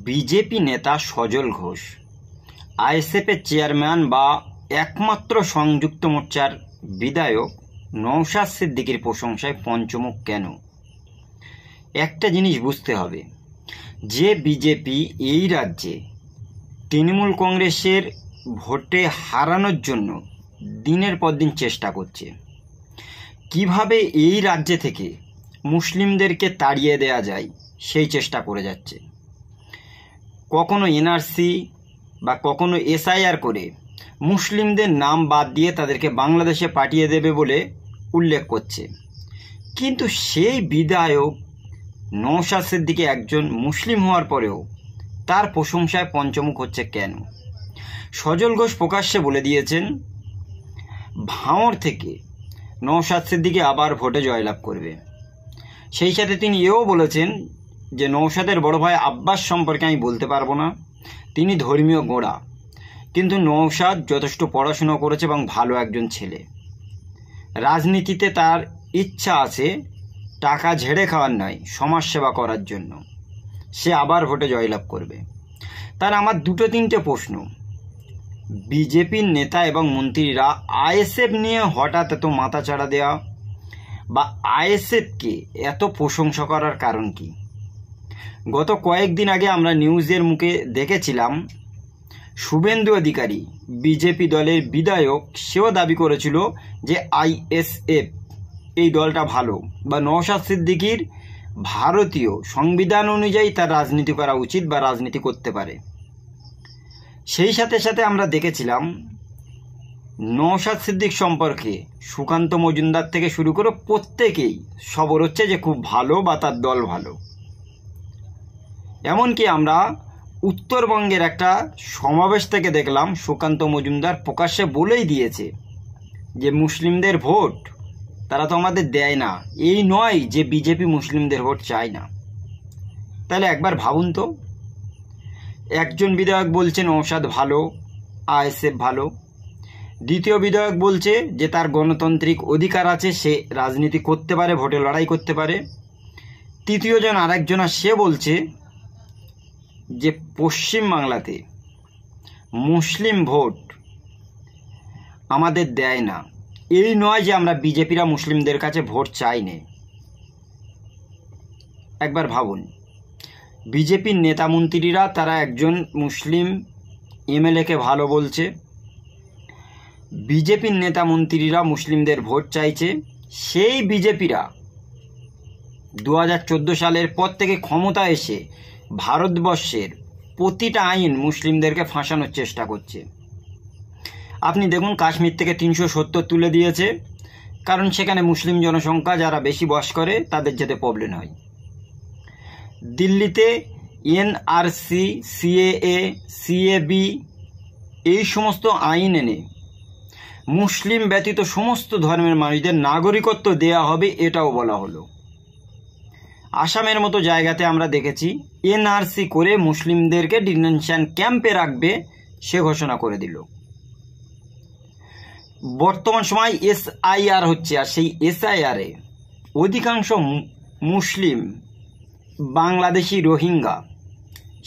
BJP নেতা সজল ঘোষ আইএসএফের chairman বা একমাত্র সংযুক্ত মোর্চার বিধায়ক নওশাদ সিদ্দিকীর প্রশংসায় পঞ্চমুখ কেন? একটা জিনিস বুঝতে হবে, যে বিজেপি এই রাজ্যে তৃণমূল কংগ্রেসের ভোটে হারানোর জন্য দিনের পর দিন চেষ্টা করছে, কিভাবে এই রাজ্যে থেকে মুসলিমদেরকে তাড়িয়ে দেয়া যায় সেই চেষ্টা করে যাচ্ছে। কখনো এনআরসি বা কখনো এসআইআর করে মুসলিমদের নাম বাদ দিয়ে তাদেরকে বাংলাদেশে পাঠিয়ে দেবে বলে উল্লেখ করছে। কিন্তু সেই বিধায়ক নওশাদ সিদ্দিকী একজন মুসলিম হওয়ার পরেও তার প্রশংসায় পঞ্চমুখ হচ্ছে কেন? সজল ঘোষ প্রকাশ্যে বলে দিয়েছেন ভাঙড় থেকে নওশাদ সিদ্দিকী আবার ভোটে জয়লাভ করবে। সেই সাথে তিনি এও বলেছেন যে নওশাদের বড় ভাই আব্বাস সম্পর্কে আমি বলতে পারবো না, তিনি ধর্মীয় গোঁড়া, কিন্তু নওশাদ যথেষ্ট পড়াশুনো করেছে এবং ভালো একজন ছেলে। রাজনীতিতে তার ইচ্ছা আছে টাকা ঝেড়ে খাওয়ার নয়, সমাজসেবা করার জন্য। সে আবার ভোটে জয়লাভ করবে। তার আমার দুটো তিনটে প্রশ্ন, বিজেপির নেতা এবং মন্ত্রীরা আইএসএফ নিয়ে হঠাৎ এত মাথাচাড়া দেওয়া বা আইএসএফকে এত প্রশংসা করার কারণ কি? গত কয়েকদিন আগে আমরা নিউজের মুখে দেখেছিলাম শুভেন্দু অধিকারী বিজেপি দলের বিধায়ক, সেও দাবি করেছিল যে আইএসএফ এই দলটা ভালো বা নওশাদ সিদ্দিকীর ভারতীয় সংবিধান অনুযায়ী তার রাজনীতি করা উচিত বা রাজনীতি করতে পারে। সেই সাথে সাথে আমরা দেখেছিলাম নওশাদ সিদ্দিক সম্পর্কে সুকান্ত মজুমদার থেকে শুরু করে প্রত্যেকেই খবর হচ্ছে যে খুব ভালো বা তার দল ভালো। এমনকি আমরা উত্তরবঙ্গের একটা সমাবেশ থেকে দেখলাম সুকান্ত মজুমদার প্রকাশ্যে বলেই দিয়েছে যে মুসলিমদের ভোট তারা তো আমাদের দেয় না, এই নয় যে বিজেপি মুসলিমদের ভোট চায় না। তাহলে একবার ভাবুন তো, একজন বিধায়ক বলছে নওশাদ ভালো, আইএসএফ ভালো, দ্বিতীয় বিধায়ক বলছে যে তার গণতান্ত্রিক অধিকার আছে, সে রাজনীতি করতে পারে, ভোটে লড়াই করতে পারে, তৃতীয়জন আরেকজন সে বলছে যে পশ্চিমবাংলাতে মুসলিম ভোট আমাদের দেয় না, এই নয় যে আমরা বিজেপিরা মুসলিমদের কাছে ভোট চাই না। একবার ভাবুন, বিজেপির নেতা মন্ত্রীরা তারা একজন মুসলিম এমএলএকে ভালো বলছে, বিজেপির নেতা মন্ত্রীরা মুসলিমদের ভোট চাইছে, সেই বিজেপিরা 2014 সালের পর থেকে ক্ষমতা এসে ভারতবর্ষের প্রতিটা আইন মুসলিমদেরকে ফাঁসানোর চেষ্টা করছে। আপনি দেখুন কাশ্মীর থেকে 370 তুলে দিয়েছে, কারণ সেখানে মুসলিম জনসংখ্যা যারা বেশি বাস করে তাদের যেতে প্রবলেম হয়। দিল্লিতে এনআরসি, সিএএ, সিএবি এই সমস্ত আইন এনে মুসলিম ব্যতীত সমস্ত ধর্মের মানুষদের নাগরিকত্ব দেয়া হবে, এটাও বলা হলো। আসামের মতো জায়গাতে আমরা দেখেছি এনআরসি করে মুসলিমদেরকে ডিটেনশন ক্যাম্পে রাখবে, সে ঘোষণা করে দিল। বর্তমান সময় এসআইআর হচ্ছে, আর সেই এসআইআরে অধিকাংশ মুসলিম বাংলাদেশি রোহিঙ্গা,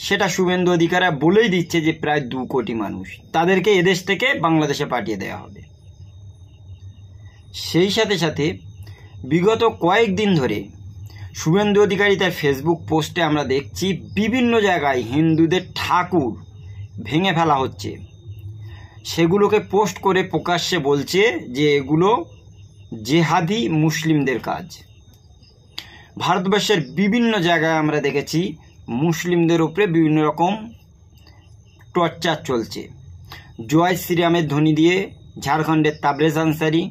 সেটা শুভেন্দু অধিকারী বলেই দিচ্ছে যে প্রায় 2 কোটি মানুষ, তাদেরকে এদেশ থেকে বাংলাদেশে পাঠিয়ে দেওয়া হবে। সেই সাথে সাথে বিগত কয়েকদিন ধরে শুভেন্দু অধিকারী তার ফেসবুক পোস্টে আমরা দেখছি বিভিন্ন জায়গায় হিন্দুদের ঠাকুর ভেঙে ফেলা হচ্ছে, সেগুলোকে পোস্ট করে প্রকাশ্যে বলছে যে এগুলো জেহাদি মুসলিমদের কাজ। ভারতবর্ষের বিভিন্ন জায়গায় আমরা দেখেছি মুসলিমদের উপরে বিভিন্ন রকম টর্চার চলছে। জয় শ্রীরামের ধ্বনি দিয়ে ঝাড়খণ্ডের তাবরেজ আনসারি,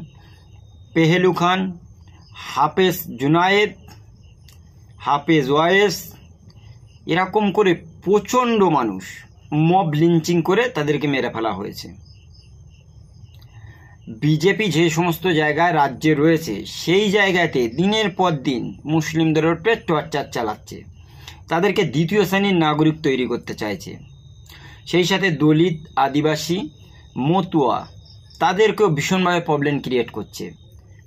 পেহেলু খান, হাফেজ জুনায়েদ, হাফেজ ওয়াইস, এরকম করে প্রচণ্ড মানুষ মব লিঞ্চিং করে তাদেরকে মেরে ফেলা হয়েছে। বিজেপি যে সমস্ত জায়গায় রাজ্যে রয়েছে সেই জায়গাতে দিনের পর দিন মুসলিমদের উপরে টর্চার চালাচ্ছে, তাদেরকে দ্বিতীয় শ্রেণীর নাগরিক তৈরি করতে চাইছে। সেই সাথে দলিত, আদিবাসী, মতুয়া তাদেরকেও ভীষণভাবে প্রবলেম ক্রিয়েট করছে।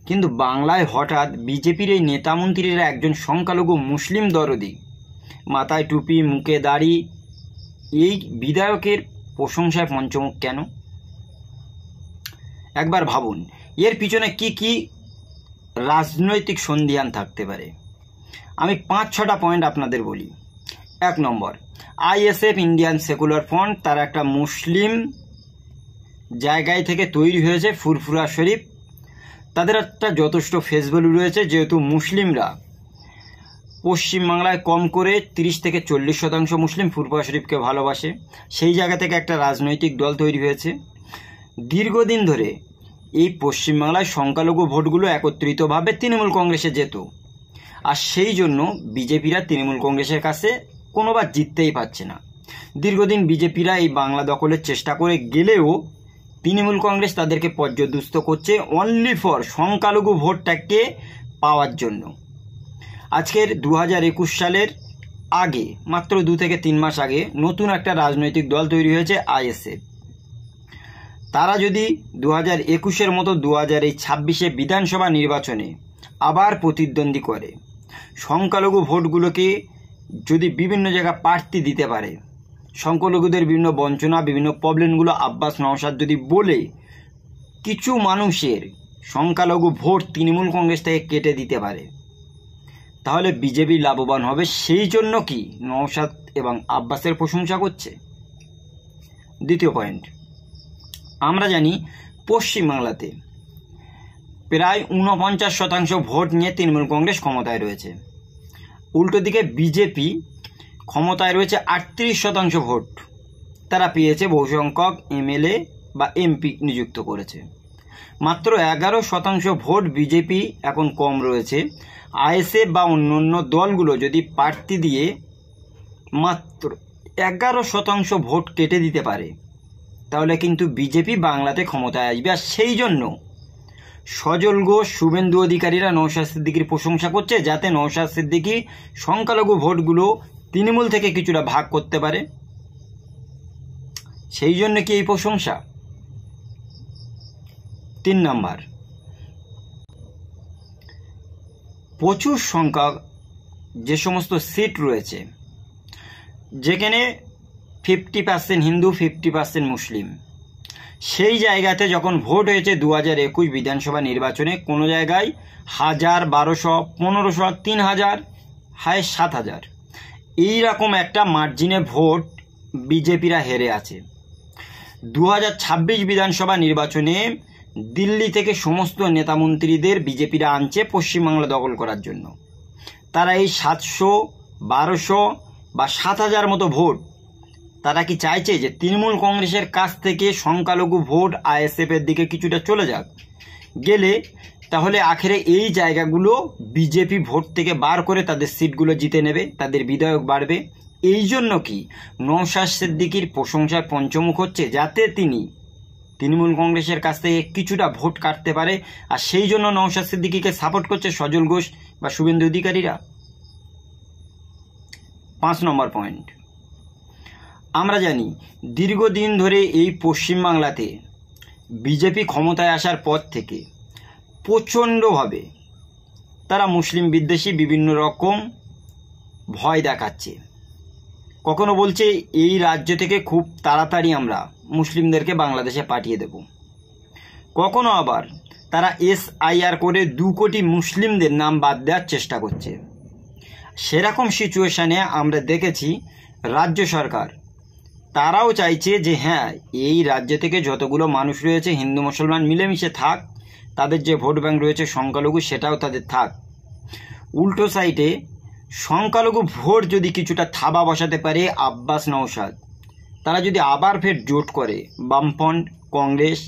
কিন্তু বাংলায় হঠাৎ বিজেপির এই নেতামন্ত্রীরা একজন সংখ্যালঘু মুসলিম দরদি মাথায় টুপি, মুখে দাড়ি, এই বিধায়কের প্রশংসায় পঞ্চমুখ কেন? একবার ভাবুন এর পিছনে কি কি রাজনৈতিক সন্ধিহান থাকতে পারে। আমি 5-6টা পয়েন্ট আপনাদের বলি। 1 নম্বর, আইএসএফ ইন্ডিয়ান সেকুলার ফ্রন্ট, তারা একটা মুসলিম জায়গায় থেকে তৈরি হয়েছে, ফুরফুরা শরীফ। তাদের একটা যথেষ্ট ফেস ভ্যালু রয়েছে, যেহেতু মুসলিমরা পশ্চিমবাংলায় কম করে 30 থেকে 40% মুসলিম ফুরফুরা শরীফকে ভালোবাসে। সেই জায়গা থেকে একটা রাজনৈতিক দল তৈরি হয়েছে। দীর্ঘদিন ধরে এই পশ্চিমবাংলায় সংখ্যালঘু ভোটগুলো একত্রিতভাবে তৃণমূল কংগ্রেসে যেত, আর সেই জন্য বিজেপিরা তৃণমূল কংগ্রেসের কাছে কোনোবার জিততেই পারছে না। দীর্ঘদিন বিজেপিরা এই বাংলা দখলের চেষ্টা করে গেলেও তৃণমূল কংগ্রেস তাদেরকে পর্যদুস্ত করছে অনলি ফর সংখ্যালঘু ভোটটাকে পাওয়ার জন্য। আজকের 2021 সালের আগে, মাত্র 2 থেকে 3 মাস আগে, নতুন একটা রাজনৈতিক দল তৈরি হয়েছে আইএসএফ। তারা যদি 2021-এর মতো 2026 বিধানসভা নির্বাচনে আবার প্রতিদ্বন্দ্বী করে, সংখ্যালঘু ভোটগুলোকে যদি বিভিন্ন জায়গা প্রার্থী দিতে পারে, সংখ্যালঘুদের বিভিন্ন বঞ্চনা, বিভিন্ন প্রবলেমগুলো আব্বাস নওশাদ যদি বলে কিছু মানুষের সংখ্যালঘু ভোট তৃণমূল কংগ্রেস থেকে কেটে দিতে পারে, তাহলে বিজেপি লাভবান হবে। সেই জন্য কি নওশাদ এবং আব্বাসের প্রশংসা করছে? দ্বিতীয় পয়েন্ট, আমরা জানি পশ্চিমবাংলাতে প্রায় 49% ভোট নিয়ে তৃণমূল কংগ্রেস ক্ষমতায় রয়েছে। উল্টো দিকে বিজেপি ক্ষমতায় রয়েছে 38% ভোট তারা পেয়েছে, বহু সংখ্যক এমএলএ বা এমপি নিযুক্ত করেছে। মাত্র 11% ভোট বিজেপি এখন কম রয়েছে। আইএসএফ বা অন্যান্য দলগুলো যদি প্রার্থী দিয়ে মাত্র 11% ভোট কেটে দিতে পারে, তাহলে কিন্তু বিজেপি বাংলাতে ক্ষমতায় আসবে। আর সেই জন্য সজল ঘোষ, শুভেন্দু অধিকারীরা নওশাদ সিদ্দিকীর প্রশংসা করছে, যাতে নওশাদ সিদ্দিকী সংখ্যালঘু ভোটগুলো তৃণমূল থেকে কিছুটা ভাগ করতে পারে। সেই জন্য কি এই প্রশংসা? 3 নম্বর, প্রচুর সংখ্যক যে সমস্ত সিট রয়েছে, যেখানে 50% হিন্দু, 50% মুসলিম, সেই জায়গাতে যখন ভোট হয়েছে 2021 বিধানসভা নির্বাচনে, কোনো জায়গায় 1000, 1200, 1500, 3000, হায় 7000, এইরকম একটা মার্জিনে ভোট বিজেপিরা হেরে আছে। 2026 বিধানসভা নির্বাচনে দিল্লি থেকে সমস্ত নেতামন্ত্রীদের বিজেপিরা আনছে পশ্চিমবাংলা দখল করার জন্য। তারা এই 700, 1200 বা 7000 মতো ভোট তারা কি চাইছে যে তৃণমূল কংগ্রেসের কাছ থেকে সংখ্যালঘু ভোট আইএসএফের দিকে কিছুটা চলে যাক? গেলে তাহলে আখেরে এই জায়গাগুলো বিজেপি ভোট থেকে বার করে তাদের সিটগুলো জিতে নেবে, তাদের বিধায়ক বাড়বে। এই জন্য কি নওশাদ সিদ্দিকীর প্রশংসায় পঞ্চমুখ হচ্ছে, যাতে তিনি তৃণমূল কংগ্রেসের কাছ থেকে কিছুটা ভোট কাটতে পারে। আর সেই জন্য নওশাদ সিদ্দিকীকে সাপোর্ট করছে সজল ঘোষ বা শুভেন্দু অধিকারীরা। 5 নম্বর পয়েন্ট, আমরা জানি দীর্ঘদিন ধরে এই পশ্চিমবাংলাতে বিজেপি ক্ষমতায় আসার পর থেকে প্রচণ্ডভাবে তারা মুসলিম বিদ্বেষী বিভিন্ন রকম ভয় দেখাচ্ছে। কখনো বলছে এই রাজ্য থেকে খুব তাড়াতাড়ি আমরা মুসলিমদেরকে বাংলাদেশে পাঠিয়ে দেব, কখনো আবার তারা SIR করে 2 কোটি মুসলিমদের নাম বাদ দেওয়ার চেষ্টা করছে। সেরকম সিচুয়েশানে আমরা দেখেছি রাজ্য সরকার তারাও চাইছে যে হ্যাঁ, এই রাজ্য থেকে যতগুলো মানুষ রয়েছে হিন্দু মুসলমান মিলেমিশে থাক, তাদের যে ভোট ব্যাংক রয়েছে সংখ্যালঘু সেটাও তাদের থাক। উল্টো সাইডে সংখ্যালঘু ভোট যদি কিছুটা থাবা বসাতে পারে আব্বাস নওশাদ, তারা যদি আবার ফের জোট করে বামফ্রন্ট, কংগ্রেস,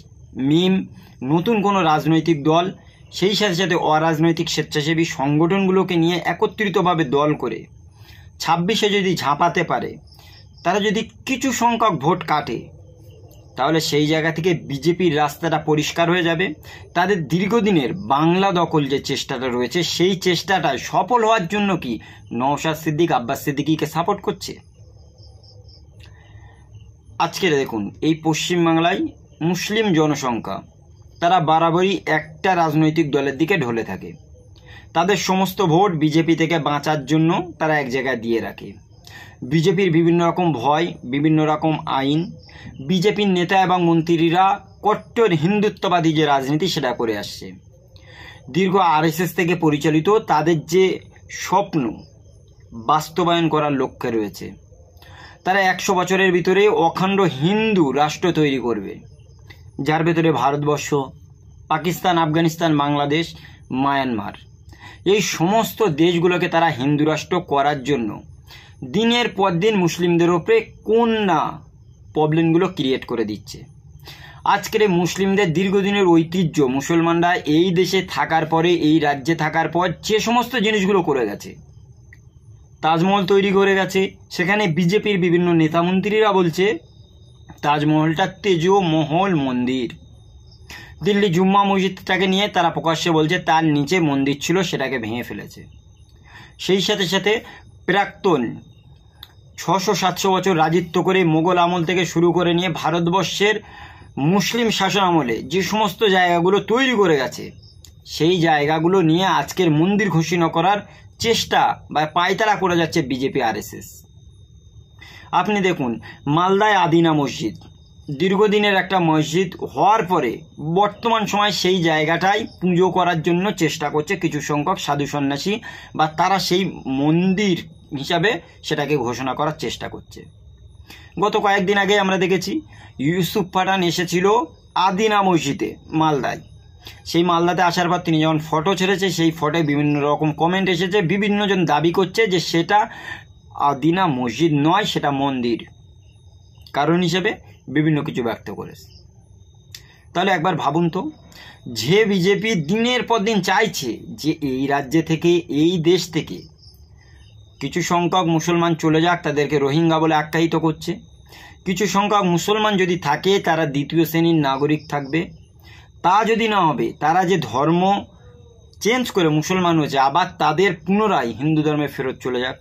মিম, নতুন কোনো রাজনৈতিক দল, সেই সাথে সাথে অরাজনৈতিক স্বেচ্ছাসেবী সংগঠনগুলোকে নিয়ে একত্রিতভাবে দল করে 26-এ যদি ঝাঁপাতে পারে, তারা যদি কিছু সংখ্যক ভোট কাটে, তাহলে সেই জায়গা থেকে বিজেপির রাস্তাটা পরিষ্কার হয়ে যাবে। তাদের দীর্ঘদিনের বাংলা দখল যে চেষ্টাটা রয়েছে, সেই চেষ্টাটা সফল হওয়ার জন্য কি নওশাদ সিদ্দিক আব্বাস সিদ্দিকীকে সাপোর্ট করছে। আজকে দেখুন এই পশ্চিমবাংলায় মুসলিম জনসংখ্যা তারা বরাবরই একটা রাজনৈতিক দলের দিকে ঢলে থাকে। তাদের সমস্ত ভোট বিজেপি থেকে বাঁচার জন্য তারা এক জায়গায় দিয়ে রাখে। বিজেপির বিভিন্ন রকম ভয়, বিভিন্ন রকম আইন, বিজেপির নেতা এবং মন্ত্রীরা কট্টর হিন্দুত্ববাদী যে রাজনীতি সেটা করে আসছে। দীর্ঘ আরএসএস থেকে পরিচালিত তাদের যে স্বপ্ন বাস্তবায়ন করার লক্ষ্যে রয়েছে, তারা 100 বছরের ভিতরে অখণ্ড হিন্দু রাষ্ট্র তৈরি করবে, যার ভেতরে ভারতবর্ষ, পাকিস্তান, আফগানিস্তান, বাংলাদেশ, মায়ানমার, এই সমস্ত দেশগুলোকে তারা হিন্দু রাষ্ট্র করার জন্য দিনের পর দিন মুসলিমদের ওপরে কোন না প্রবলেমগুলো ক্রিয়েট করে দিচ্ছে। আজকের এই মুসলিমদের দীর্ঘদিনের ঐতিহ্য, মুসলমানরা এই দেশে থাকার পরে, এই রাজ্যে থাকার পর যে সমস্ত জিনিসগুলো করে গেছে, তাজমহল তৈরি করে গেছে, সেখানে বিজেপির বিভিন্ন নেতামন্ত্রীরা বলছে তাজমহলটা তেজমহল মন্দির। দিল্লি জুম্মা মসজিদটাকে নিয়ে তারা প্রকাশ্যে বলছে তার নিচে মন্দির ছিল, সেটাকে ভেঙে ফেলেছে। সেই সাথে সাথে প্রাক্তন 600-700 বছর রাজত্ব করে মোগল আমল থেকে শুরু করে নিয়ে ভারতবর্ষের মুসলিম শাসন আমলে যে সমস্ত জায়গাগুলো তৈরি করে গেছে, সেই জায়গাগুলো নিয়ে আজকের মন্দির ঘোষণা করার চেষ্টা বা পায়তারা করে যাচ্ছে বিজেপি আরএসএস। আপনি দেখুন, মালদায় আদিনা মসজিদ দীর্ঘদিনের একটা মসজিদ হওয়ার পরে বর্তমান সময় সেই জায়গাটাই পুজো করার জন্য চেষ্টা করছে কিছু সংখ্যক সাধু সন্ন্যাসী, বা তারা সেই মন্দির হিসাবে সেটাকে ঘোষণা করার চেষ্টা করছে। গত কয়েকদিন আগে আমরা দেখেছি ইউসুফ পাঠান এসেছিল আদিনা মসজিদে মালদায়। সেই মালদাতে আসার পর তিনি যখন ফটো ছেড়েছে, সেই ফটোয় বিভিন্ন রকম কমেন্ট এসেছে, বিভিন্নজন দাবি করছে যে সেটা আদিনা মসজিদ নয়, সেটা মন্দির, কারণ হিসেবে বিভিন্ন কিছু ব্যক্ত করেছে। তাহলে একবার ভাবুন তো, যে বিজেপি দিনের পর দিন চাইছে যে এই রাজ্যে থেকে, এই দেশ থেকে কিছু সংখ্যক মুসলমান চলে যাক, তাদেরকে রোহিঙ্গা বলে আখ্যায়িত করছে, কিছু সংখ্যক মুসলমান যদি থাকে তারা দ্বিতীয় শ্রেণীর নাগরিক থাকবে, তা যদি না হবে তারা যে ধর্ম চেঞ্জ করে মুসলমান হয়েছে আবার তাদের পুনরায় হিন্দু ধর্মে ফেরত চলে যাক,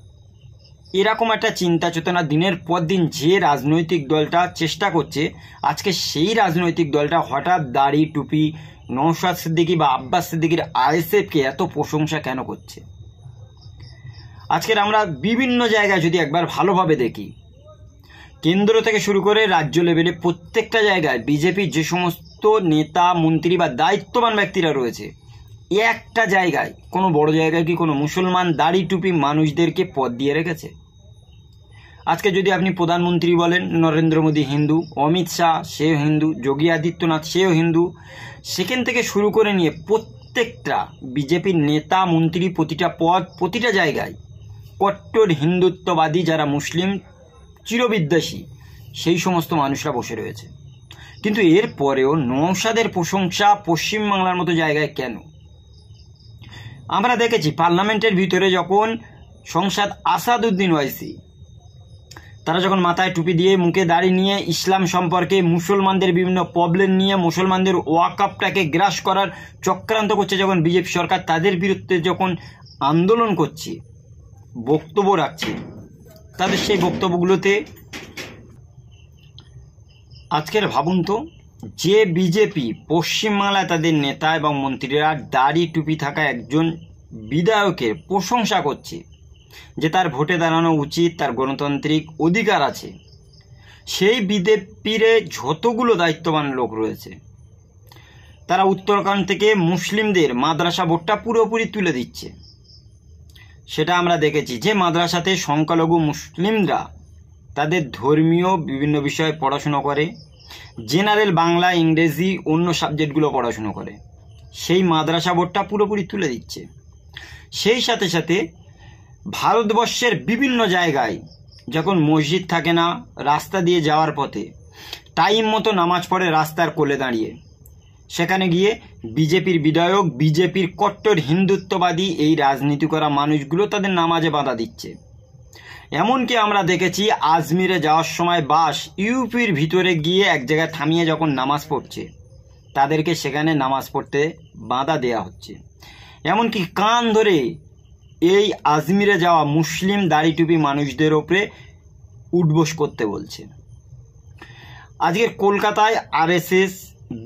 এরকম একটা চিন্তা চেতনা দিনের পর দিন যে রাজনৈতিক দলটা চেষ্টা করছে, আজকে সেই রাজনৈতিক দলটা হঠাৎ দাড়ি টুপি নওশাদ সিদ্দিকী বা আব্বাস সিদ্দিকীর আইএসএফকে এত প্রশংসা কেন করছে? আজকের আমরা বিভিন্ন জায়গায় যদি একবার ভালোভাবে দেখি, কেন্দ্র থেকে শুরু করে রাজ্য লেভেলে প্রত্যেকটা জায়গায় বিজেপির যে সমস্ত নেতা মন্ত্রী বা দায়িত্ববান ব্যক্তিরা রয়েছে, একটা জায়গায়, কোনো বড় জায়গায় কি কোনো মুসলমান দাড়ি টুপি মানুষদেরকে পদ দিয়ে রেখেছে? আজকে যদি আপনি প্রধানমন্ত্রী বলেন, নরেন্দ্র মোদী হিন্দু, অমিত শাহ সেও হিন্দু, যোগী আদিত্যনাথ সেও হিন্দু, সেখান থেকে শুরু করে নিয়ে প্রত্যেকটা বিজেপির নেতা মন্ত্রী, প্রতিটা পদ, প্রতিটা জায়গায় কট্টর হিন্দুত্ববাদী যারা মুসলিম চিরবিদ্বেষী সেই সমস্ত মানুষরা বসে রয়েছে। কিন্তু এর পরেও নওশাদের প্রশংসা পশ্চিমবাংলার মতো জায়গায় কেন? আমরা দেখেছি পার্লামেন্টের ভিতরে যখন সংসদ আসাদুদ্দিন ওয়াইসি, তারা যখন মাথায় টুপি দিয়ে মুখে দাড়ি নিয়ে ইসলাম সম্পর্কে, মুসলমানদের বিভিন্ন প্রবলেম নিয়ে, মুসলমানদের ওয়াকফটাকে গ্রাস করার চক্রান্ত করছে, যখন বিজেপি সরকার তাদের বিরুদ্ধে যখন আন্দোলন করছে, বক্তব্য রাখছে, তাদের সেই বক্তব্যগুলোতে আজকের ভাবুন তো, যে বিজেপি পশ্চিমবাংলায় তাদের নেতা এবং মন্ত্রীরা দাড়ি টুপি থাকা একজন বিধায়কের প্রশংসা করছে যে তার ভোটে দাঁড়ানো উচিত, তার গণতান্ত্রিক অধিকার আছে, সেই বিজেপির যতগুলো দায়িত্ববান লোক রয়েছে তারা উত্তরাখণ্ড থেকে মুসলিমদের মাদ্রাসা ভোটটা পুরোপুরি তুলে দিচ্ছে। সেটা আমরা দেখেছি যে মাদ্রাসাতে সংখ্যালঘু মুসলিমরা তাদের ধর্মীয় বিভিন্ন বিষয়ে পড়াশুনো করে, জেনারেল বাংলা, ইংরেজি, অন্য সাবজেক্টগুলো পড়াশুনো করে, সেই মাদ্রাসা বোর্ডটা পুরোপুরি তুলে দিচ্ছে। সেই সাথে সাথে ভারতবর্ষের বিভিন্ন জায়গায় যখন মসজিদ থাকে না, রাস্তা দিয়ে যাওয়ার পথে টাইম মতো নামাজ পড়ে রাস্তার কোলে দাঁড়িয়ে, সেখানে গিয়ে বিজেপির বিধায়ক, বিজেপির কট্টর হিন্দুত্ববাদী এই রাজনীতি করা মানুষগুলো তাদের নামাজে বাধা দিচ্ছে। এমনকি আমরা দেখেছি আজমিরে যাওয়ার সময় বাস ইউপির ভিতরে গিয়ে এক জায়গায় থামিয়ে যখন নামাজ পড়ছে, তাদেরকে সেখানে নামাজ পড়তে বাধা দেয়া হচ্ছে। এমনকি কান ধরে এই আজমিরে যাওয়া মুসলিম দাড়ি টুপি মানুষদের ওপরে উঠবোস করতে বলছে। আজকের কলকাতায় আরএসএস,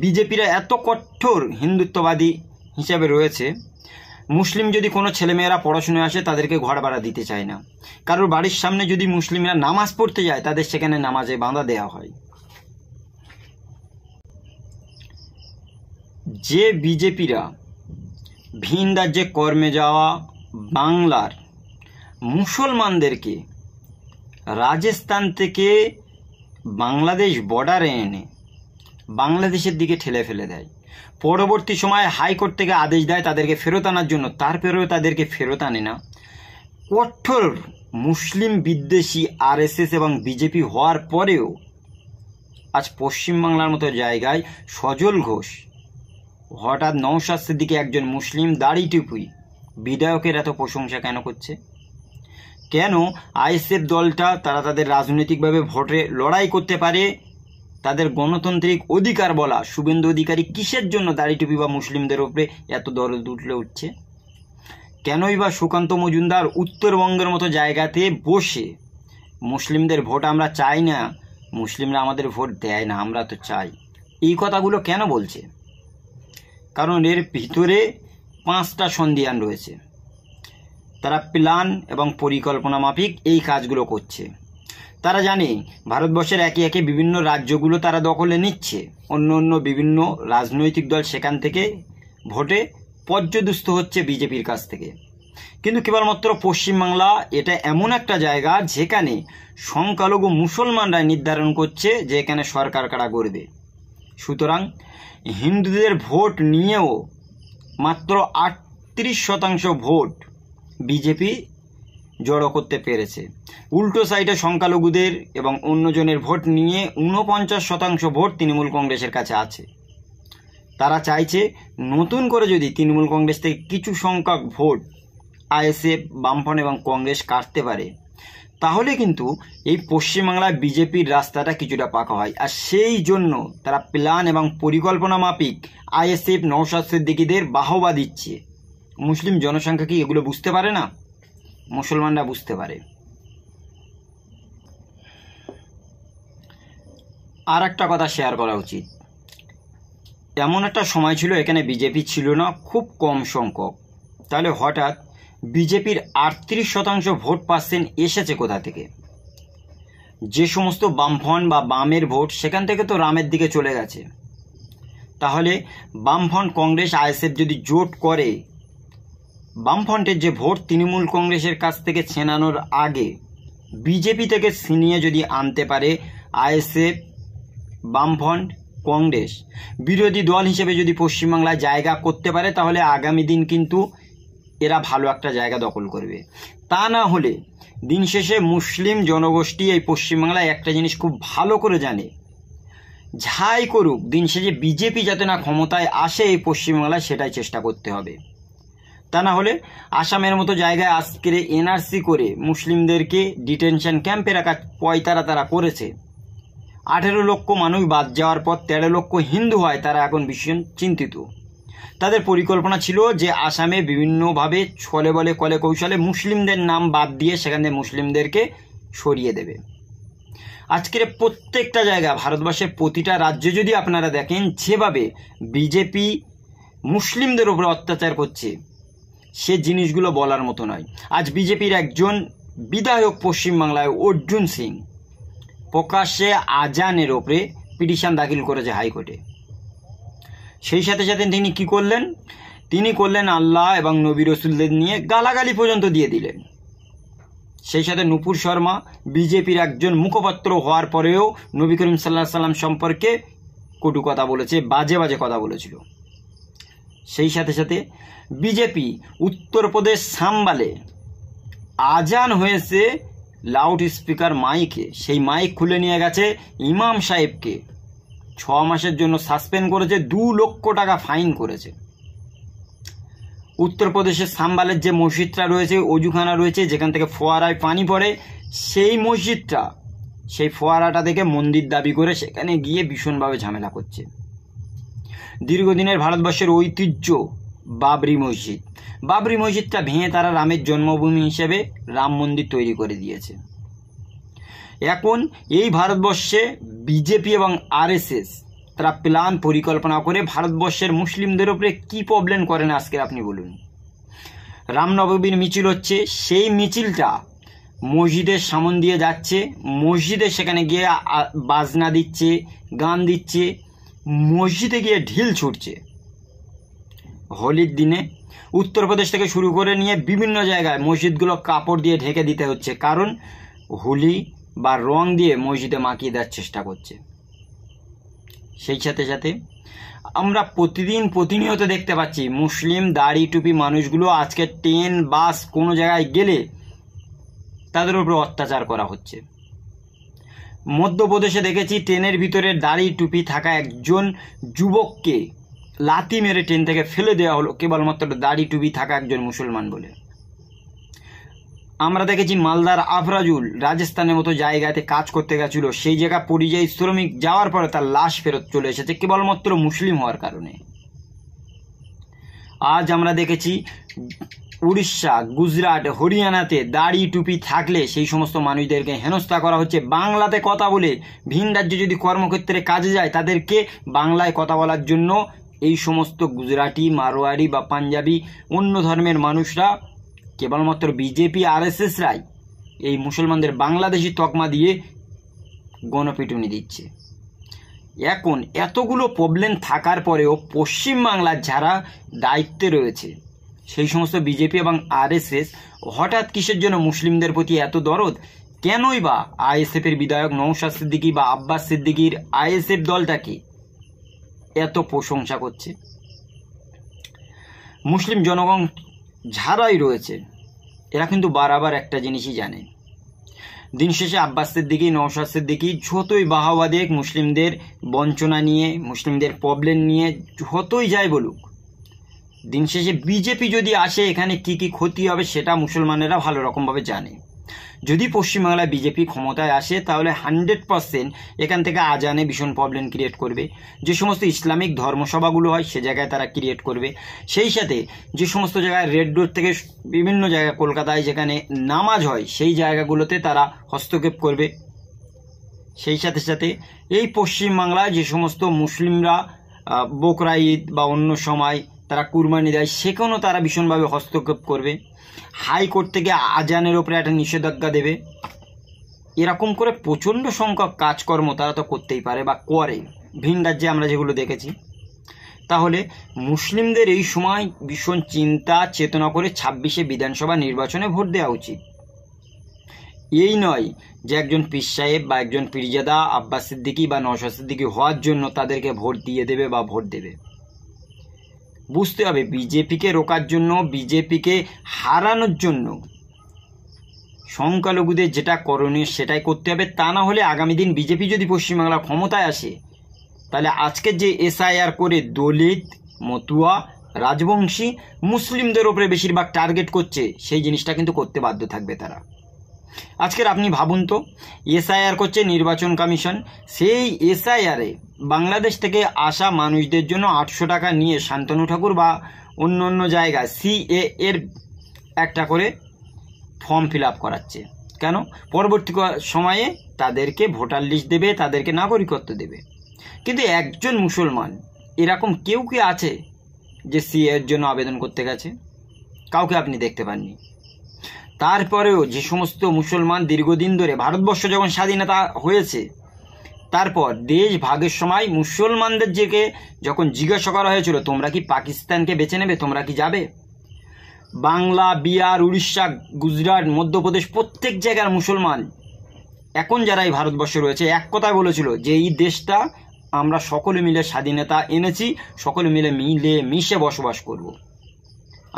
বিজেপিরা এত কঠোর হিন্দুত্ববাদী হিসাবে রয়েছে, মুসলিম যদি কোনো ছেলেমেয়েরা পড়াশোনায় আসে তাদেরকে ঘর ভাড়া দিতে চায় না। কারোর বাড়ির সামনে যদি মুসলিমরা নামাজ পড়তে যায় তাদের সেখানে নামাজে বাঁধা দেওয়া হয়। যে বিজেপিরা ভিন রাজ্যে কর্মে যাওয়া বাংলার মুসলমানদেরকে রাজস্থান থেকে বাংলাদেশ বর্ডারে এনে বাংলাদেশের দিকে ঠেলে ফেলে দেয়, পরবর্তী সময়ে হাইকোর্ট থেকে আদেশ দেয় তাদেরকে ফেরত আনার জন্য, তারপরেও তাদেরকে ফেরত আনে না, কঠোর মুসলিম বিদ্বেষী আরএসএস এবং বিজেপি হওয়ার পরেও আজ পশ্চিমবাংলার মতো জায়গায় সজল ঘোষ হঠাৎ নওশাদ সিদ্দিকী একজন মুসলিম দাড়ি টুপি বিধায়কের এত প্রশংসা কেন করছে? কেন আইএসএফ দলটা তারা তাদের রাজনৈতিকভাবে ভোটে লড়াই করতে পারে, তাদের গণতান্ত্রিক অধিকার বলা শুভেন্দু অধিকারী কিসের জন্য দাড়ি টুপি বা মুসলিমদের উপরে এত দরদ উঠলে উঠছে? কেনই বা সুকান্ত মজুমদার উত্তরবঙ্গের মতো জায়গাতে বসে মুসলিমদের ভোট আমরা চাই না, মুসলিমরা আমাদের ভোট দেয় না, আমরা তো চাই, এই কথাগুলো কেন বলছে? কারণ এর ভিতরে 5টা সন্ধিয়ান রয়েছে। তারা প্ল্যান এবং পরিকল্পনা মাফিক এই কাজগুলো করছে। তারা জানে ভারতবর্ষের একে একে বিভিন্ন রাজ্যগুলো তারা দখলে নিচ্ছে, অন্য অন্য বিভিন্ন রাজনৈতিক দল সেখান থেকে ভোটে পর্যদুস্ত হচ্ছে বিজেপির কাছ থেকে। কিন্তু কেবলমাত্র পশ্চিমবাংলা এটা এমন একটা জায়গা যেখানে সংখ্যালঘু মুসলমানরা নির্ধারণ করছে যে এখানে সরকার কারা গড়বে। সুতরাং হিন্দুদের ভোট নিয়েও মাত্র 38% ভোট বিজেপি জড়ো করতে পেরেছে। উল্টো সাইডে সংখ্যালঘুদের এবং অন্যজনের ভোট নিয়ে 49% ভোট তৃণমূল কংগ্রেসের কাছে আছে। তারা চাইছে নতুন করে যদি তৃণমূল কংগ্রেস থেকে কিছু সংখ্যক ভোট আইএসএফ, বামফ্রন্ট এবং কংগ্রেস কাটতে পারে, তাহলে কিন্তু এই পশ্চিমবাংলায় বিজেপির রাস্তাটা কিছুটা পাকা হয়। আর সেই জন্য তারা প্ল্যান এবং পরিকল্পনা মাফিক আইএসএফ নওশাদ সিদ্দিকীদের বাহবা দিচ্ছে। মুসলিম জনসংখ্যা কি এগুলো বুঝতে পারে না? মুসলমানরা বুঝতে পারে। আর একটা কথা শেয়ার করা উচিত, এমন একটা সময় ছিল এখানে বিজেপি ছিল না, খুব কম সংখ্যক। তাহলে হঠাৎ বিজেপির 38% ভোট পার্সেন্ট এসেছে কোথা থেকে? যে সমস্ত বামফ্রন্ট বা বামের ভোট সেখান থেকে তো রামের দিকে চলে গেছে। তাহলে বামফ্রন্ট, কংগ্রেস, আইএসএফ যদি জোট করে, বামফ্রন্টের যে ভোট তৃণমূল কংগ্রেসের কাছ থেকে ছেনানোর আগে বিজেপি থেকে ছিনিয়ে যদি আনতে পারে আইএসএফ, বামফ্রন্ট, কংগ্রেস বিরোধী দল হিসেবে যদি পশ্চিমবাংলায় জায়গা করতে পারে, তাহলে আগামী দিন কিন্তু এরা ভালো একটা জায়গা দখল করবে। তা না হলে দিন শেষে মুসলিম জনগোষ্ঠী এই পশ্চিমবাংলায় একটা জিনিস খুব ভালো করে জানে, যাই করুক দিন শেষে বিজেপি যাতে না ক্ষমতায় আসে এই পশ্চিমবাংলায়, সেটাই চেষ্টা করতে হবে। তা না হলে আসামের মতো জায়গায় আজকের এনআরসি করে মুসলিমদেরকে ডিটেনশন ক্যাম্পে রাখা পয়তারা তারা করেছে। 18 লক্ষ মানুষ বাদ যাওয়ার পর 13 লক্ষ হিন্দু হয়, তারা এখন ভীষণ চিন্তিত। তাদের পরিকল্পনা ছিল যে আসামে বিভিন্নভাবে ছলে বলে কলে কৌশলে মুসলিমদের নাম বাদ দিয়ে সেখানে মুসলিমদেরকে সরিয়ে দেবে। আজকের প্রত্যেকটা জায়গা, ভারতবর্ষের প্রতিটা রাজ্যে যদি আপনারা দেখেন যেভাবে বিজেপি মুসলিমদের উপরে অত্যাচার করছে, সে জিনিসগুলো বলার মতো নয়। আজ বিজেপির একজন বিধায়ক পশ্চিমবাংলায় অর্জুন সিং প্রকাশ্যে আজানের ওপরে পিটিশন দাখিল করেছে হাইকোর্টে। সেই সাথে সাথে তিনি কি করলেন? তিনি করলেন আল্লাহ এবং নবী রসুলদের নিয়ে গালাগালি পর্যন্ত দিয়ে দিলেন। সেই সাথে নুপুর শর্মা বিজেপির একজন মুখপাত্র হওয়ার পরেও নবী করিম সাল্লাল্লাহু আলাইহি সাল্লাম সম্পর্কে কটু কথা বলেছে, বাজে বাজে কথা বলেছিল। সেই সাথে সাথে বিজেপি উত্তরপ্রদেশ সাম্বালে আজান হয়েছে লাউড স্পিকার মাইকে, সেই মাইক খুলে নিয়ে গেছে ইমাম সাহেবকে 6 মাসের জন্য সাসপেন্ড করেছে, 2 লক্ষ টাকা ফাইন করেছে। উত্তরপ্রদেশের সাম্বালের যে মসজিদটা রয়েছে, অজুখানা রয়েছে যেখান থেকে ফোয়ারায় পানি পড়ে, সেই মসজিদটা, সেই ফোয়ারাটা থেকে মন্দির দাবি করে সেখানে গিয়ে ভীষণভাবে ঝামেলা করছে। দীর্ঘদিনের ভারতবর্ষের ঐতিহ্য বাবরি মসজিদ, বাবরি মসজিদটা ভেঙে তারা রামের জন্মভূমি হিসেবে রাম মন্দির তৈরি করে দিয়েছে। এখন এই ভারতবর্ষে বিজেপি এবং আরএসএস তারা প্ল্যান পরিকল্পনা করে ভারতবর্ষের মুসলিমদের উপরে কি প্রবলেম করে না আজকে আপনি বলুন। রামনবমীর মিছিল হচ্ছে, সেই মিছিলটা মসজিদের সামন দিয়ে যাচ্ছে, মসজিদে সেখানে গিয়ে বাজনা দিচ্ছে, গান দিচ্ছে, মসজিদে গিয়ে ঢিল ছুটছে। হোলির দিনে উত্তরপ্রদেশ থেকে শুরু করে নিয়ে বিভিন্ন জায়গায় মসজিদগুলো কাপড় দিয়ে ঢেকে দিতে হচ্ছে, কারণ হোলি বা রং দিয়ে মসজিদে মাখিয়ে দেওয়ার চেষ্টা করছে। সেই সাথে সাথে আমরা প্রতিনিয়ত দেখতে পাচ্ছি মুসলিম দাড়ি টুপি মানুষগুলো আজকে ট্রেন বাস কোনো জায়গায় গেলে তাদের উপর অত্যাচার করা হচ্ছে। মধ্যপ্রদেশে দেখেছি ট্রেনের ভিতরে দাড়ি টুপি থাকা একজন যুবককে লাথি মেরে ট্রেন থেকে ফেলে দেওয়া হলো কেবলমাত্র দাড়ি টুপি থাকা একজন মুসলমান বলে। আমরা দেখেছি মালদার আফরাজুল রাজস্থানের মতো জায়গাতে কাজ করতে গেছিল, সেই জায়গা পরিযায়ী শ্রমিক যাওয়ার পরে তার লাশ ফেরত চলে এসেছে কেবলমাত্র মুসলিম হওয়ার কারণে। আজ আমরা দেখেছি উড়িষ্যা, গুজরাট, হরিয়ানাতে দাড়ি টুপি থাকলে সেই সমস্ত মানুষদেরকে হেনস্থা করা হচ্ছে। বাংলাতে কথা বলে ভিন রাজ্যে যদি কর্মক্ষেত্রে কাজে যায় তাদেরকে বাংলায় কথা বলার জন্য এই সমস্ত গুজরাটি, মারোয়ারি বা পাঞ্জাবি অন্য ধর্মের মানুষরা, কেবলমাত্র বিজেপি আরএসএসরাই এই মুসলমানদের বাংলাদেশি তকমা দিয়ে গণপিটুনি দিচ্ছে। এখন এতগুলো প্রবলেম থাকার পরেও পশ্চিমবাংলার যারা দায়িত্বে রয়েছে সেই সমস্ত বিজেপি এবং আরএসএস হঠাৎ কিসের জন্য মুসলিমদের প্রতি এত দরদ? কেনই বা আইএসএফের বিধায়ক নওশাদ সিদ্দিকী বা আব্বাস সিদ্দিকীর আইএসএফ দলটাকে এত প্রশংসা করছে? মুসলিম জনগণ যারাই রয়েছে এরা কিন্তু বারবার একটা জিনিসই জানে, দিন শেষে আব্বাস সিদ্দিকী, নওশাদ সিদ্দিকী যতই বাহাওয়া দেখ, মুসলিমদের বঞ্চনা নিয়ে, মুসলিমদের প্রবলেম নিয়ে যতই যাই বলুক, দিন শেষে বিজেপি যদি আসে এখানে কি কি ক্ষতি হবে সেটা মুসলমানেরা ভালো রকমভাবে জানে। যদি পশ্চিমবাংলায় বিজেপি ক্ষমতায় আসে তাহলে 100% এখান থেকে আজানে ভীষণ প্রবলেম ক্রিয়েট করবে। যে সমস্ত ইসলামিক ধর্মসভাগুলো হয় সে জায়গায় তারা ক্রিয়েট করবে। সেই সাথে যে সমস্ত জায়গায় রেড ডোর থেকে বিভিন্ন জায়গায় কলকাতায় যেখানে নামাজ হয় সেই জায়গাগুলোতে তারা হস্তক্ষেপ করবে। সেই সাথে সাথে এই পশ্চিমবাংলায় যে সমস্ত মুসলিমরা বকরা ঈদ বা অন্য সময় তারা কুরবানি দেয় সেখানেও তারা ভীষণভাবে হস্তক্ষেপ করবে। হাইকোর্ট থেকে আজানের ওপরে একটা নিষেধাজ্ঞা দেবে। এরকম করে প্রচণ্ড সংখ্যক কাজকর্ম তারা তো করতেই পারে বা করে ভিন রাজ্যে আমরা যেগুলো দেখেছি। তাহলে মুসলিমদের এই সময় ভীষণ চিন্তা চেতনা করে 26শে বিধানসভা নির্বাচনে ভোট দেওয়া উচিত। এই নয় যে একজন পীর সাহেব বা একজন পীরজাদা আব্বাস সিদ্দিকী বা নওশাদ সিদ্দিকী হওয়ার জন্য তাদেরকে ভোট দিয়ে দেবে বা ভোট দেবে। বুঝতে হবে বিজেপিকে রোকার জন্য, বিজেপিকে হারানোর জন্য সংখ্যালঘুদের যেটা করণীয় সেটাই করতে হবে। তা না হলে আগামী দিন বিজেপি যদি পশ্চিমবাংলা ক্ষমতায় আসে তাহলে আজকের যে এসআইআর করে দলিত, মতুয়া, রাজবংশী, মুসলিমদের ওপরে বেশিরভাগ টার্গেট করছে সেই জিনিসটা কিন্তু করতে বাধ্য থাকবে তারা। আজকের আপনি ভাবুন তো, এসআইআর করছে নির্বাচন কমিশন, সেই এসআইআরে বাংলাদেশ থেকে আসা মানুষদের জন্য 800 টাকা নিয়ে শান্তনু ঠাকুর বা অন্য অন্য জায়গায় সিএ এর একটা করে ফর্ম ফিল আপ করাচ্ছে। কেন? পরবর্তী সময়ে তাদেরকে ভোটার লিস্ট দেবে, তাদেরকে নাগরিকত্ব দেবে। কিন্তু একজন মুসলমান এরকম কেউ কি আছে যে সিএ এর জন্য আবেদন করতে গেছে? কাউকে আপনি দেখতে পাননি। তারপরেও যে সমস্ত মুসলমান দীর্ঘদিন ধরে, ভারতবর্ষ যখন স্বাধীনতা হয়েছে তারপর দেশ ভাগের সময় মুসলমানদেরকে যখন জিজ্ঞাসা করা হয়েছিল তোমরা কি পাকিস্তানকে বেছে নেবে, তোমরা কি যাবে, বাংলা, বিহার, উড়িষ্যা, গুজরাট, মধ্যপ্রদেশ প্রত্যেক জায়গার মুসলমান এখন যারা এই ভারতবর্ষে রয়েছে এক কথায় বলেছিল যে এই দেশটা আমরা সকলে মিলে স্বাধীনতা এনেছি, সকলে মিলে মিশে বসবাস করব।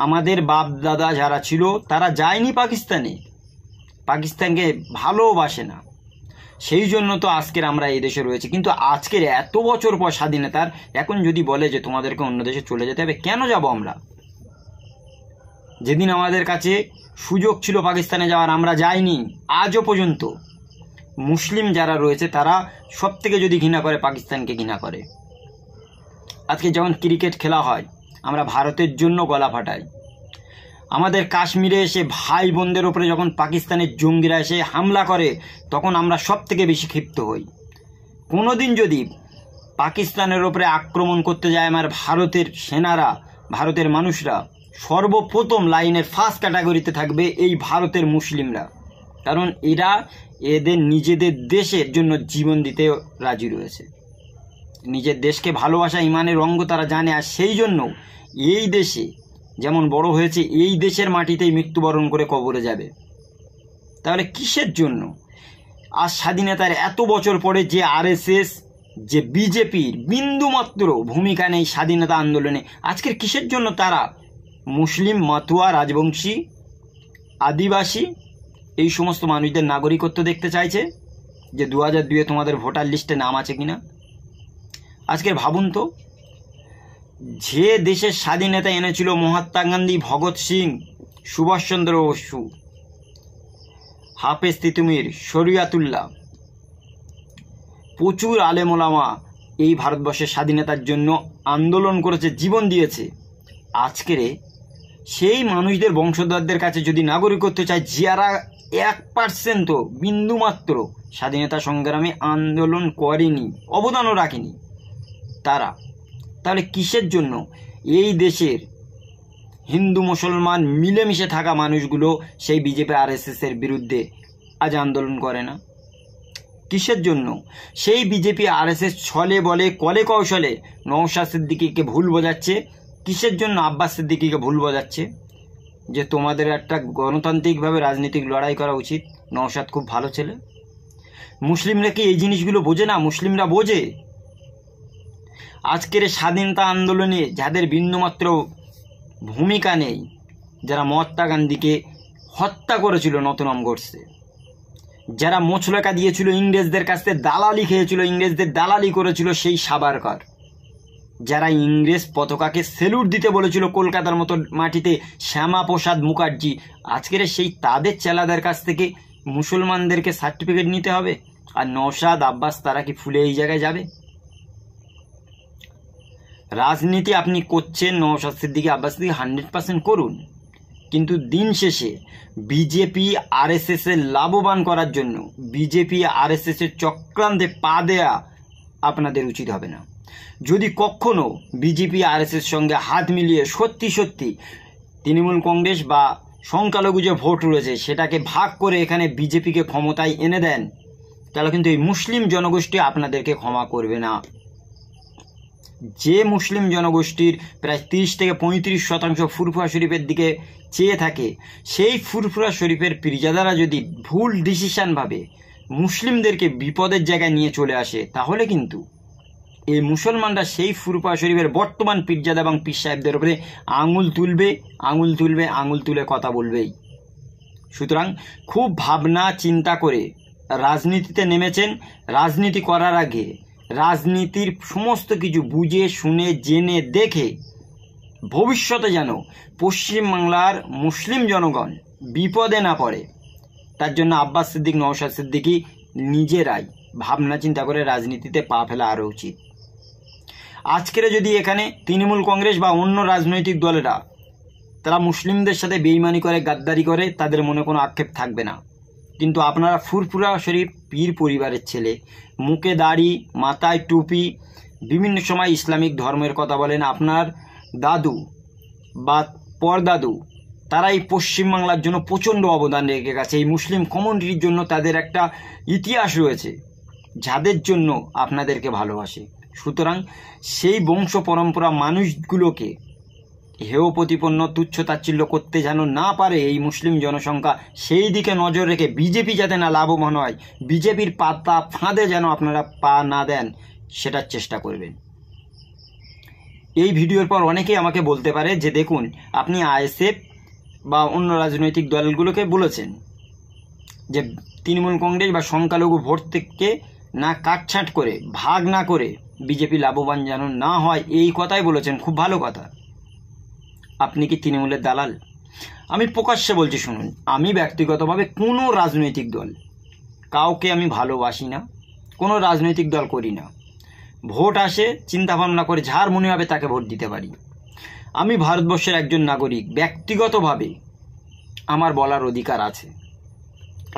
আমাদের বাপ দাদা যারা ছিল তারা যায়নি পাকিস্তানে, পাকিস্তানকে ভালোবাসে না, সেই জন্য তো আজকের আমরা এই দেশে রয়েছে। কিন্তু আজকের এত বছর পর স্বাধীনতার এখন যদি বলে যে তোমাদেরকে অন্য দেশে চলে যেতে হবে, কেন যাব আমরা? যেদিন আমাদের কাছে সুযোগ ছিল পাকিস্তানে যাওয়ার আমরা যাইনি। আজও পর্যন্ত মুসলিম যারা রয়েছে তারা সব থেকে যদি ঘৃণা করে পাকিস্তানকে ঘৃণা করে। আজকে যখন ক্রিকেট খেলা হয় আমরা ভারতের জন্য গলা ফাটাই, আমাদের কাশ্মীরে এসে ভাই বোনদের উপরে যখন পাকিস্তানের জঙ্গিরা এসে হামলা করে তখন আমরা সব থেকে বেশি ক্ষিপ্ত হই। কোনোদিন যদি পাকিস্তানের উপরে আক্রমণ করতে যায় আমার ভারতের সেনারা, ভারতের মানুষরা, সর্বপ্রথম লাইনের ফার্স্ট ক্যাটাগরিতে থাকবে এই ভারতের মুসলিমরা, কারণ এরা এদের নিজেদের দেশের জন্য জীবন দিতে রাজি রয়েছে। নিজের দেশকে ভালোবাসা ইমানের অঙ্গ তারা জানে, আর সেই জন্য এই দেশে যেমন বড় হয়েছে এই দেশের মাটিতেই মৃত্যুবরণ করে কবরে যাবে। তাহলে কিসের জন্য আজ স্বাধীনতার এত বছর পরে যে আরএসএস, যে বিজেপির বিন্দুমাত্র ভূমিকা নেই স্বাধীনতা আন্দোলনে, আজকের কিসের জন্য তারা মুসলিম, মাতুয়া, রাজবংশী, আদিবাসী এই সমস্ত মানুষদের নাগরিকত্ব দেখতে চাইছে, যে 2002-এ তোমাদের ভোটার লিস্টে নাম আছে কিনা। আজকের ভাবুন তো, যে দেশের স্বাধীনতা এনেছিল মহাত্মা গান্ধী, ভগৎ সিং, সুভাষচন্দ্র বসু, হাফেজ তিতুমির, শরিয়াতুল্লাহ, প্রচুর আলেম ওলামা এই ভারতবর্ষের স্বাধীনতার জন্য আন্দোলন করেছে, জীবন দিয়েছে। আজকের সেই মানুষদের বংশধরদের কাছে যদি নাগরিকত্ব চায়, যারা 1% বিন্দুমাত্র স্বাধীনতা সংগ্রামে আন্দোলন করেনি, অবদানও রাখেনি তারা, তাহলে কিসের জন্য এই দেশের হিন্দু মুসলমান মিলেমিশে থাকা মানুষগুলো সেই বিজেপি আরএসএসের বিরুদ্ধে আজ আন্দোলন করে না? কিসের জন্য সেই বিজেপি আরএসএস ছলে বলে কলে কৌশলে নওশাদ সিদ্দিকীকে ভুল বোঝাচ্ছে? কিসের জন্য আব্বাস সিদ্দিকীকে ভুল বোঝাচ্ছে যে তোমাদের একটা গণতান্ত্রিকভাবে রাজনৈতিক লড়াই করা উচিত, নওশাদ খুব ভালো ছেলে? মুসলিমরা কি এই জিনিসগুলো বোঝে না? মুসলিমরা বোঝে। আজকের স্বাধীনতা আন্দোলনে যাদের বিন্দুমাত্র ভূমিকা নেই, যারা মহাত্মা গান্ধীকে হত্যা করেছিল নতুনম গোডসে, যারা মোচলেকা দিয়েছিল ইংরেজদের কাছ থেকে, দালালি খেয়েছিল, ইংরেজদের দালালি করেছিল সেই সাবারকর, যারা ইংরেজ পতাকাকে সেলুট দিতে বলেছিল কলকাতার মতো মাটিতে শ্যামাপ্রসাদ মুখার্জি, আজকের সেই তাদের চেলাদের কাছ থেকে মুসলমানদেরকে সার্টিফিকেট নিতে হবে? আর নওশাদ, আব্বাস তারা কি ফুলে এই জায়গায় যাবে? রাজনীতি আপনি করছেন, নওশাদ সিদ্দিকী, আব্বাস সিদ্দিকী 100% করুন, কিন্তু দিন শেষে বিজেপি আরএসএসের লাভবান করার জন্য বিজেপি আরএসএসের চক্রান্তে পা দেয়া আপনাদের উচিত হবে না। যদি কখনো বিজেপি আরএসএস সঙ্গে হাত মিলিয়ে সত্যি সত্যি তৃণমূল কংগ্রেস বা সংখ্যালঘু যে ভোট রয়েছে সেটাকে ভাগ করে এখানে বিজেপিকে ক্ষমতায় এনে দেন, তাহলে কিন্তু এই মুসলিম জনগোষ্ঠী আপনাদেরকে ক্ষমা করবে না। যে মুসলিম জনগোষ্ঠীর প্রায় 30 থেকে 35% ফুরফুরা শরীফের দিকে চেয়ে থাকে, সেই ফুরফুরা শরীফের পীরজাদারা যদি ভুল ডিসিশন ভাবে মুসলিমদেরকে বিপদের জায়গায় নিয়ে চলে আসে, তাহলে কিন্তু এই মুসলমানরা সেই ফুরফুরা শরীফের বর্তমান পীরজাদা এবং পীর সাহেবদের উপরে আঙুল তুলে কথা বলবেই। সুতরাং খুব ভাবনা চিন্তা করে রাজনীতিতে নেমেছেন। রাজনীতি করার আগে রাজনীতির সমস্ত কিছু বুঝে শুনে জেনে দেখে ভবিষ্যতে যেন পশ্চিমবাংলার মুসলিম জনগণ বিপদে না পড়ে, তার জন্য আব্বাস সিদ্দিক, নওশাদ সিদ্দিকী নিজেরাই ভাবনা চিন্তা করে রাজনীতিতে পা ফেলা আরও উচিত। আজকের যদি এখানে তৃণমূল কংগ্রেস বা অন্য রাজনৈতিক দলেরা তারা মুসলিমদের সাথে বেইমানি করে, গাদ্দারি করে, তাদের মনে কোনো আক্ষেপ থাকবে না। কিন্তু আপনারা ফুরফুরা শরীফ পীর পরিবারের ছেলে, মুখে দাড়ি, মাথায় টুপি, বিভিন্ন সময় ইসলামিক ধর্মের কথা বলেন, আপনার দাদু বা পরদাদু তারা এই পশ্চিমবাংলার জন্য প্রচণ্ড অবদান রেখে গেছে। এই মুসলিম কমিউনিটির জন্য তাদের একটা ইতিহাস রয়েছে, যাদের জন্য আপনাদেরকে ভালোবাসে। সুতরাং সেই বংশ পরম্পরা মানুষগুলোকে হেয় প্রতিপন্ন, তুচ্ছ তাচ্ছিল্য করতে যেন না পারে এই মুসলিম জনসংখ্যা, সেই দিকে নজর রেখে বিজেপি যাতে না লাভবান হয়, বিজেপির পাতা ফাঁদে যেন আপনারা পা না দেন, সেটার চেষ্টা করবেন। এই ভিডিওর পর অনেকেই আমাকে বলতে পারে যে দেখুন, আপনি আইএসএফ বা অন্য রাজনৈতিক দলগুলোকে বলেছেন যে তৃণমূল কংগ্রেস বা সংখ্যালঘু ভোট থেকে না কাটছাঁট করে, ভাগ না করে বিজেপি লাভবান যেন না হয়, এই কথাই বলেছেন। খুব ভালো কথা। আপনি কি তৃণমূলের দালাল? আমি প্রকাশ্যে বলছি, শুনুন, আমি ব্যক্তিগতভাবে কোনো রাজনৈতিক দল, কাউকে আমি ভালোবাসি না, কোনো রাজনৈতিক দল করি না। ভোট আসে, চিন্তাভাবনা করে যার মনে হবে তাকে ভোট দিতে পারি। আমি ভারতবর্ষের একজন নাগরিক, ব্যক্তিগতভাবে আমার বলার অধিকার আছে।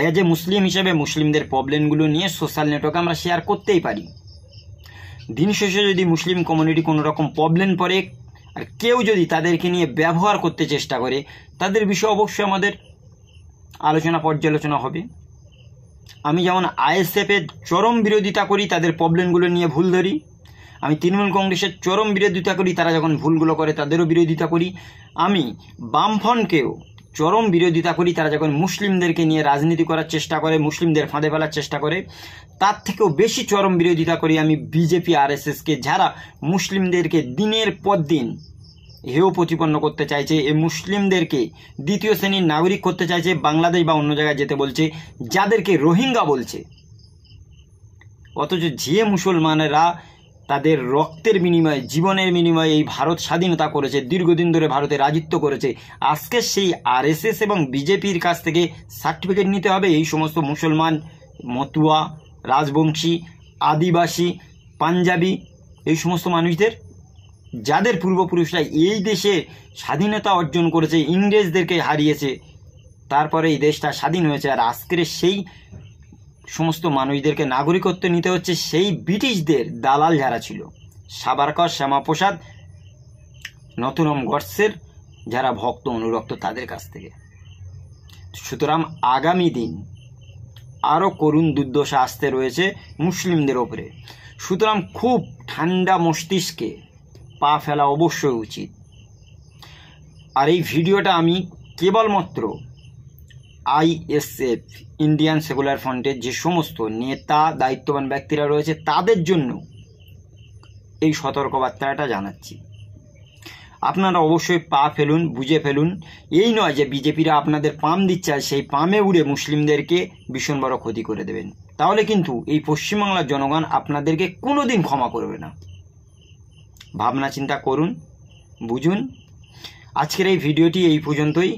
এজ এ মুসলিম হিসেবে মুসলিমদের প্রবলেমগুলো নিয়ে সোশ্যাল নেটওয়ার্কে আমরা শেয়ার করতেই পারি। দিন শেষে যদি মুসলিম কমিউনিটি কোনো রকম প্রবলেম পড়ে, আর কেউ যদি তাদেরকে নিয়ে ব্যবহার করতে চেষ্টা করে তাদের বিষয়ে অবশ্যই আমাদের আলোচনা পর্যালোচনা হবে। আমি যেমন আইএসএফের চরম বিরোধিতা করি, তাদের প্রবলেমগুলো নিয়ে ভুল ধরি। আমি তৃণমূল কংগ্রেসের চরম বিরোধিতা করি, তারা যখন ভুলগুলো করে তাদেরও বিরোধিতা করি। আমি বামফ্রন্টকেও চরম বিরোধিতা করি, তারা যখন মুসলিমদেরকে নিয়ে রাজনীতি করার চেষ্টা করে, মুসলিমদের ফাঁদে ফেলার চেষ্টা করে। তার থেকেও বেশি চরম বিরোধিতা করি আমি বিজেপি আরএসএসকে, যারা মুসলিমদেরকে দিনের পর দিন হেয় প্রতিপন্ন করতে চাইছে, এই মুসলিমদেরকে দ্বিতীয় শ্রেণীর নাগরিক করতে চাইছে, বাংলাদেশ বা অন্য জায়গায় যেতে বলছে, যাদেরকে রোহিঙ্গা বলছে। অথচ যে মুসলমানেরা তাদের রক্তের বিনিময়ে, জীবনের বিনিময়ে এই ভারত স্বাধীনতা করেছে, দীর্ঘদিন ধরে ভারতে রাজত্ব করেছে, আজকে সেই আরএসএস এবং বিজেপির কাছ থেকে সার্টিফিকেট নিতে হবে এই সমস্ত মুসলমান, মতুয়া, রাজবংশী, আদিবাসী, পাঞ্জাবি, এই সমস্ত মানুষদের, যাদের পূর্বপুরুষরা এই দেশে স্বাধীনতা অর্জন করেছে, ইংরেজদেরকে হারিয়েছে, তারপরে এই দেশটা স্বাধীন হয়েছে। আর আজকের সেই সমস্ত মানুষদেরকে নাগরিকত্ব নিতে হচ্ছে সেই ব্রিটিশদের দালাল যারা ছিল, সাবারকর, শ্যামাপ্রসাদ, নথুরাম গডসের যারা ভক্ত অনুরক্ত, তাদের কাছ থেকে। সুতরাং আগামী দিন আরও করুণ দুর্দশা আসতে রয়েছে মুসলিমদের ওপরে। সুতরাং খুব ঠান্ডা মস্তিষ্কে পা ফেলা অবশ্যই উচিত। আর এই ভিডিওটা আমি কেবলমাত্র আইএসএফ, ইন্ডিয়ান সেকুলার ফ্রন্টের যে সমস্ত নেতা, দায়িত্ববান ব্যক্তিরা রয়েছে তাদের জন্য এই সতর্কবার্তাটা জানাচ্ছি। আপনারা অবশ্যই পা ফেলুন, বুঝে ফেলুন। এই নয় যে বিজেপিরা আপনাদের পাম দিচ্ছে আর সেই পামে উড়ে মুসলিমদেরকে ভীষণ বড় ক্ষতি করে দেবেন, তাহলে কিন্তু এই পশ্চিমবাংলার জনগণ আপনাদেরকে কোনোদিন ক্ষমা করবে না। ভাবনা চিন্তা করুন, বুঝুন। আজকের এই ভিডিওটি এই পর্যন্তই।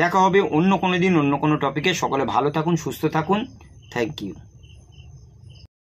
দেখা হবে অন্য কোনো দিন অন্য কোনো টপিকে। সকলে ভালো থাকুন, সুস্থ থাকুন। Thank you.